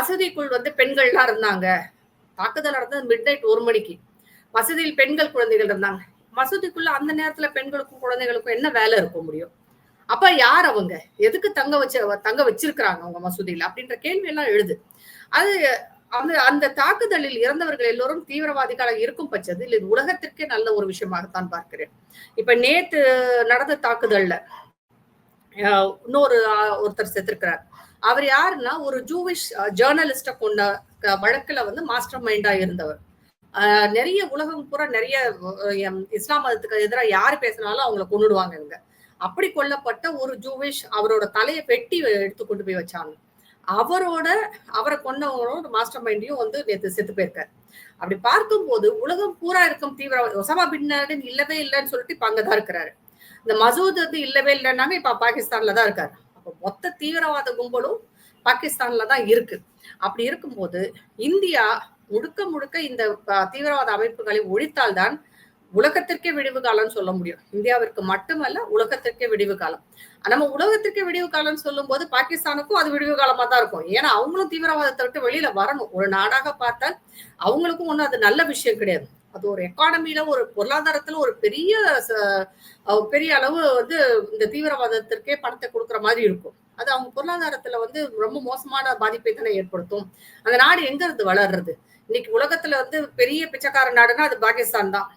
மசூதிக்குள் வந்து பெண்கள்லாம் இருந்தாங்க. தாக்குதல் நடந்தது மிட்நைட் 1 மணிக்கு. மசூதியில் பெண்கள், குழந்தைகள் இருந்தாங்க. மசூதிக்குள்ள அந்த நேரத்துல பெண்களுக்கும், குழந்தைகளுக்கும் என்ன வேலை இருக்க முடியும்? அப்ப யார் அவங்க? எதுக்கு தங்க வச்சிருக்கிறாங்க அவங்க மசூதியில? அப்படின்ற கேள்வி எல்லாம் எழுது. அது அந்த அந்த தாக்குதலில் இறந்தவர்கள் எல்லோரும் தீவிரவாதிகளாக இருக்கும் பட்சத்தில் இது உலகத்திற்கே நல்ல ஒரு விஷயமாகத்தான் பார்க்கிறேன். இப்ப நேத்து நடந்த தாக்குதல்ல இன்னொரு ஒருத்தர் செத்துருக்கிறார். அவர் யாருன்னா ஒரு ஜூவிஷ் ஜேர்னலிஸ்ட கொண்ட வழக்குல வந்து மாஸ்டர் மைண்டா இருந்தவர். நிறைய உலகம் பூரா நிறைய இஸ்லாம் மதத்துக்கு எதிராக யாரு பேசினாலும் அவங்களை கொண்டுடுவாங்க இவங்க. அப்படி கொல்லப்பட்ட ஒரு ஜூவிஷ் அவரோட தலையை வெட்டி எடுத்து கொண்டு போய் வச்சாங்க. அவரை கொண்டவங்களோட மாஸ்டர் மைண்டையும் வந்து நேற்று செத்து போயிருக்காரு. அப்படி பார்க்கும்போது உலகம் பூரா இருக்கும் தீவிரவாதி ஒசாமா பின் லாடன் இல்லவே இல்லைன்னு சொல்லிட்டு இப்ப அங்கதான் இருக்கிறாரு. இந்த மசூத் வந்து இல்லவே இல்லைன்னாங்க இப்ப பாகிஸ்தான்ல தான் இருக்காரு. அப்ப மொத்த தீவிரவாத கும்பலும் பாகிஸ்தான்ல தான் இருக்கு. அப்படி இருக்கும்போது இந்தியா முழுக்க முழுக்க இந்த தீவிரவாத அமைப்புகளை ஒழித்தால்தான் உலகத்திற்கே விடிவு காலம்னு சொல்ல முடியும். இந்தியாவிற்கு மட்டுமல்ல, உலகத்திற்கே விடிவு காலம். நம்ம உலகத்திற்கே விடிவு காலம்னு சொல்லும் போது பாகிஸ்தானுக்கும் அது விடிவு காலமா தான் இருக்கும். ஏன்னா அவங்களும் தீவிரவாதத்தை விட்டு வெளியில வரணும். ஒரு நாடாக பார்த்தால் அவங்களுக்கும் ஒண்ணும் அது நல்ல விஷயம் கிடையாது. அது ஒரு எக்கானமில, ஒரு பொருளாதாரத்துல ஒரு பெரிய அளவு வந்து இந்த தீவிரவாதத்திற்கே பணத்தை கொடுக்குற மாதிரி இருக்கும். அது அவங்க பொருளாதாரத்துல வந்து ரொம்ப மோசமான பாதிப்பை தானே ஏற்படுத்தும். அந்த நாடு எங்க இருந்து வளர்றது? இன்னைக்கு உலகத்துல வந்து பெரிய பிச்சைக்கார நாடுன்னா அது பாகிஸ்தான் தான்.